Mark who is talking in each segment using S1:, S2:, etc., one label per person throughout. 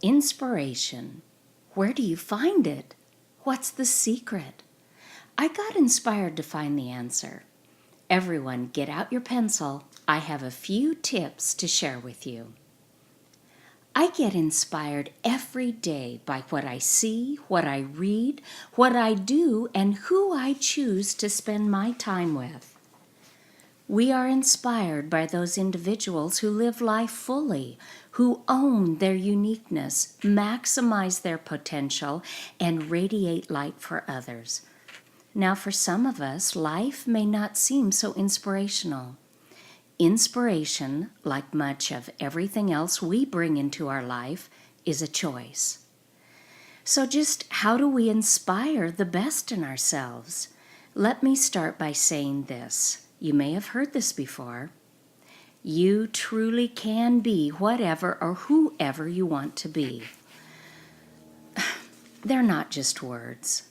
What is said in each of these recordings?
S1: Inspiration. Where do you find it? What's the secret? I got inspired to find the answer. Everyone, get out your pencil. I have a few tips to share with you. I get inspired every day by what I see, what I read, what I do, and who I choose to spend my time with. We are inspired by those individuals who live life fully, who own their uniqueness, maximize their potential, and radiate light for others. Now, for some of us, life may not seem so inspirational. Inspiration, like much of everything else we bring into our life, is a choice. So just how do we inspire the best in ourselves? Let me start by saying this. You may have heard this before. You truly can be whatever or whoever you want to be. They're not just words.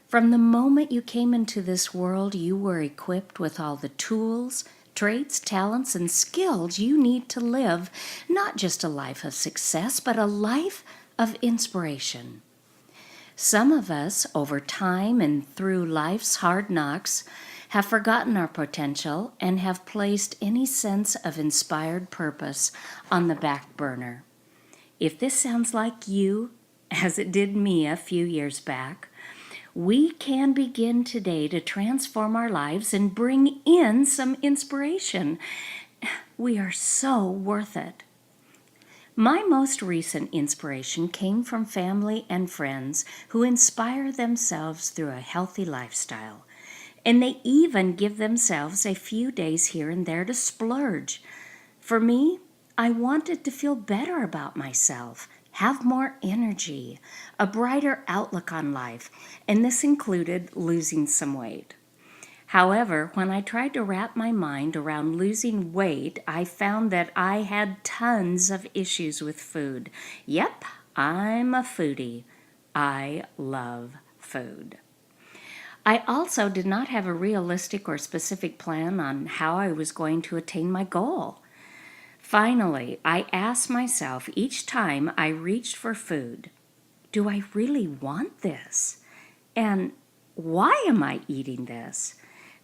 S1: From the moment you came into this world, you were equipped with all the tools, traits, talents, and skills you need to live not just a life of success, but a life of inspiration. Some of us, over time and through life's hard knocks, have forgotten our potential and have placed any sense of inspired purpose on the back burner. If this sounds like you, as it did me a few years back, we can begin today to transform our lives and bring in some inspiration. We are so worth it. My most recent inspiration came from family and friends who inspire themselves through a healthy lifestyle. And they even give themselves a few days here and there to splurge. For me, I wanted to feel better about myself, have more energy, a brighter outlook on life, and this included losing some weight. However, when I tried to wrap my mind around losing weight, I found that I had tons of issues with food. Yep, I'm a foodie. I love food. I also did not have a realistic or specific plan on how I was going to attain my goal. Finally, I asked myself each time I reached for food, do I really want this? And why am I eating this?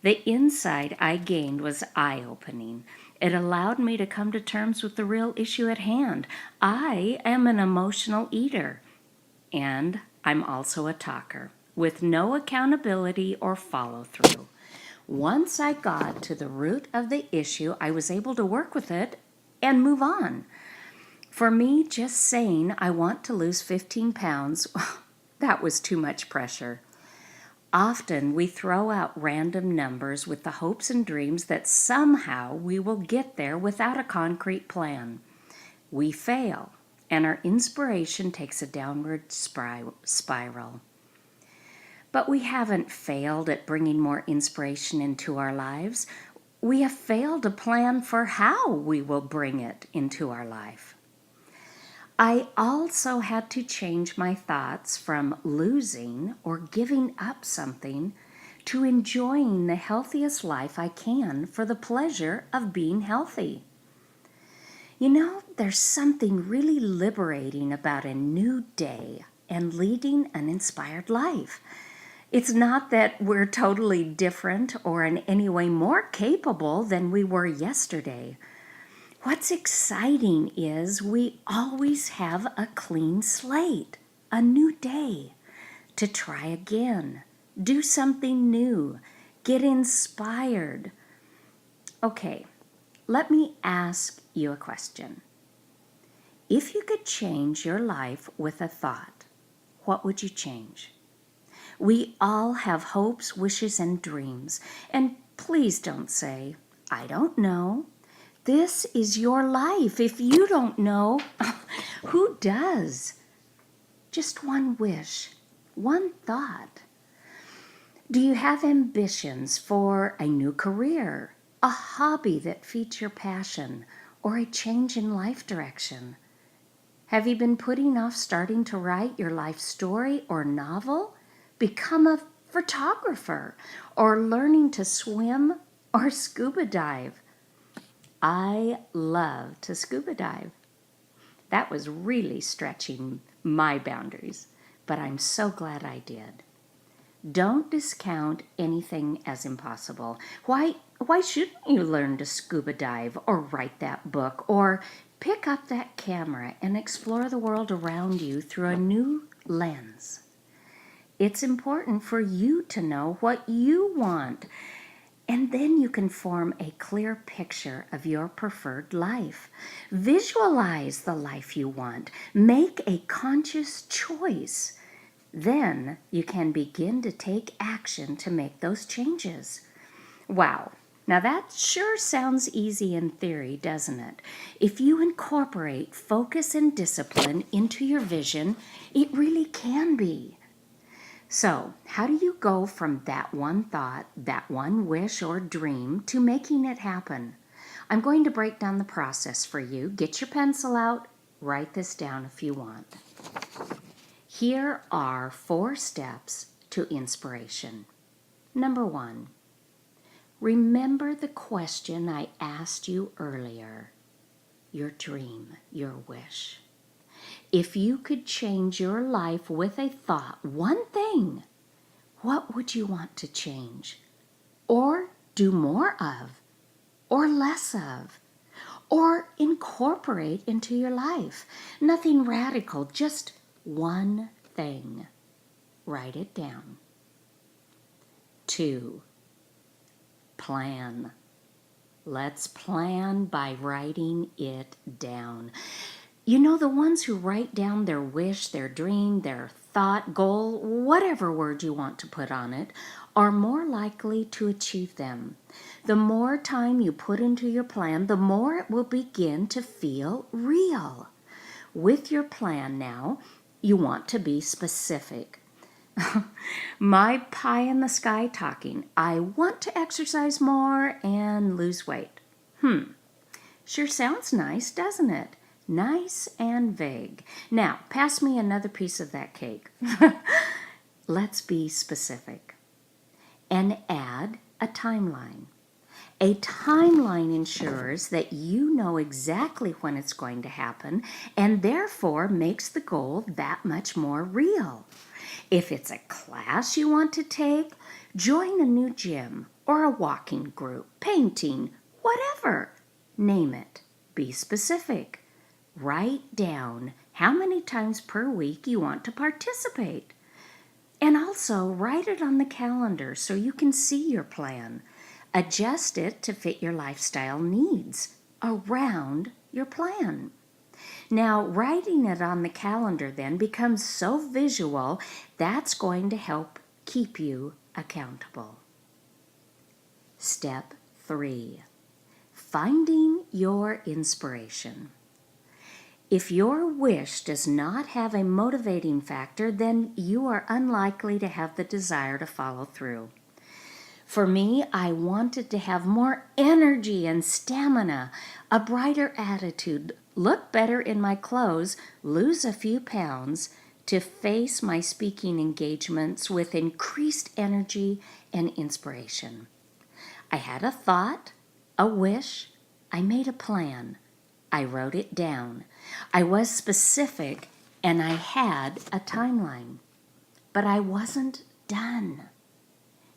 S1: The insight I gained was eye-opening. It allowed me to come to terms with the real issue at hand. I am an emotional eater, and I'm also a talker, with no accountability or follow-through. Once I got to the root of the issue, I was able to work with it and move on. For me, just saying I want to lose 15 pounds, that was too much pressure. Often we throw out random numbers with the hopes and dreams that somehow we will get there without a concrete plan. We fail, and our inspiration takes a downward spiral. But we haven't failed at bringing more inspiration into our lives. We have failed to plan for how we will bring it into our life. I also had to change my thoughts from losing or giving up something to enjoying the healthiest life I can for the pleasure of being healthy. You know, there's something really liberating about a new day and leading an inspired life. It's not that we're totally different or in any way more capable than we were yesterday. What's exciting is we always have a clean slate, a new day, to try again, do something new, get inspired. Okay, let me ask you a question. If you could change your life with a thought, what would you change? We all have hopes, wishes, and dreams. And please don't say, I don't know. This is your life. If you don't know, who does? Just one wish, one thought. Do you have ambitions for a new career, a hobby that feeds your passion, or a change in life direction? Have you been putting off starting to write your life story or novel, become a photographer, or learning to swim or scuba dive? I love to scuba dive. That was really stretching my boundaries, but I'm so glad I did. Don't discount anything as impossible. Why shouldn't you learn to scuba dive or write that book or pick up that camera and explore the world around you through a new lens? It's important for you to know what you want, and then you can form a clear picture of your preferred life. Visualize the life you want. Make a conscious choice. Then you can begin to take action to make those changes. Wow. Now that sure sounds easy in theory, doesn't it? If you incorporate focus and discipline into your vision, it really can be. So, how do you go from that one thought, that one wish or dream, to making it happen? I'm going to break down the process for you. Get your pencil out, write this down if you want. Here are 4 steps to inspiration. Number 1, remember the question I asked you earlier, your dream, your wish. If you could change your life with a thought, one thing, what would you want to change? Or do more of? Or less of? Or incorporate into your life? Nothing radical, just one thing. Write it down. 2, plan. Let's plan by writing it down. You know, the ones who write down their wish, their dream, their thought, goal, whatever word you want to put on it, are more likely to achieve them. The more time you put into your plan, the more it will begin to feel real. With your plan now, you want to be specific. My pie in the sky talking. I want to exercise more and lose weight. Sure sounds nice, doesn't it? Nice and vague. Now, pass me another piece of that cake. Let's be specific. And add a timeline. A timeline ensures that you know exactly when it's going to happen and therefore makes the goal that much more real. If it's a class you want to take, join a new gym or a walking group, painting, whatever. Name it. Be specific. Write down how many times per week you want to participate. And also write it on the calendar so you can see your plan. Adjust it to fit your lifestyle needs around your plan. Now, writing it on the calendar then becomes so visual, that's going to help keep you accountable. Step 3, finding your inspiration. If your wish does not have a motivating factor, then you are unlikely to have the desire to follow through. For me, I wanted to have more energy and stamina, a brighter attitude, look better in my clothes, lose a few pounds, to face my speaking engagements with increased energy and inspiration. I had a thought, a wish, I made a plan. I wrote it down. I was specific and I had a timeline. But I wasn't done.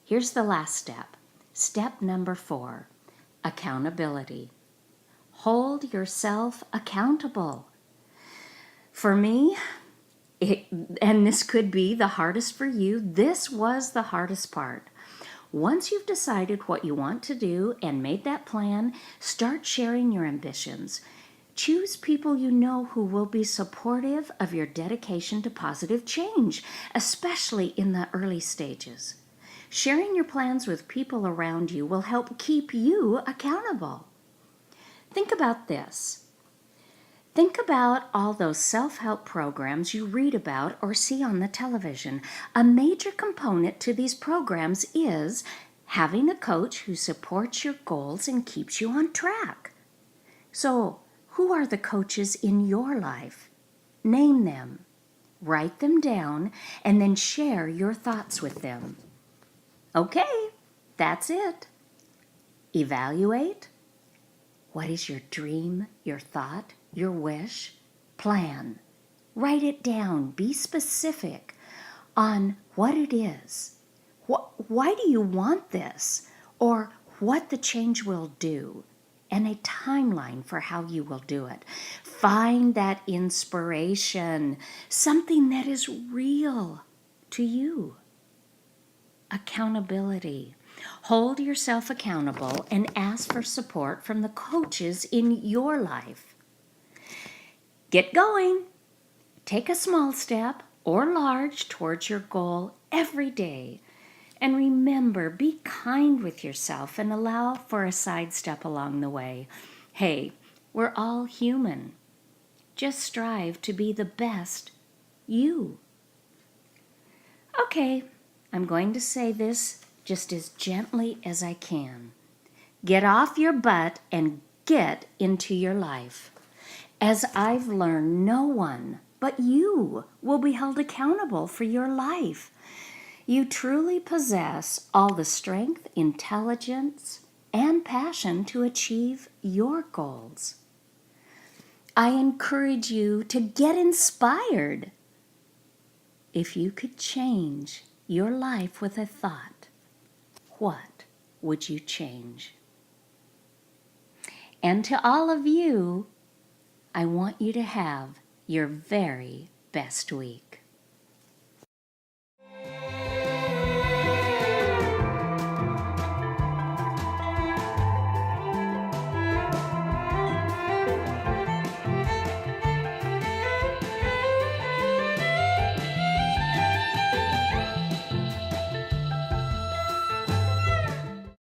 S1: Here's the last step. Step number 4, accountability. Hold yourself accountable. For me, and this could be the hardest for you, this was the hardest part. Once you've decided what you want to do and made that plan, start sharing your ambitions. Choose people you know who will be supportive of your dedication to positive change, especially in the early stages. Sharing your plans with people around you will help keep you accountable. Think about this. Think about all those self-help programs you read about or see on the television. A major component to these programs is having a coach who supports your goals and keeps you on track. So, who are the coaches in your life? Name them, write them down, and then share your thoughts with them. Okay, that's it. Evaluate. What is your dream, your thought, your wish? Plan. Write it down. Be specific on what it is. Why do you want this? Or what the change will do, and a timeline for how you will do it. Find that inspiration, something that is real to you. Accountability. Hold yourself accountable and ask for support from the coaches in your life. Get going. Take a small step or large towards your goal every day. And remember, be kind with yourself and allow for a sidestep along the way. Hey, we're all human. Just strive to be the best you. Okay, I'm going to say this just as gently as I can. Get off your butt and get into your life. As I've learned, no one but you will be held accountable for your life. You truly possess all the strength, intelligence, and passion to achieve your goals. I encourage you to get inspired. If you could change your life with a thought, what would you change? And to all of you, I want you to have your very best week.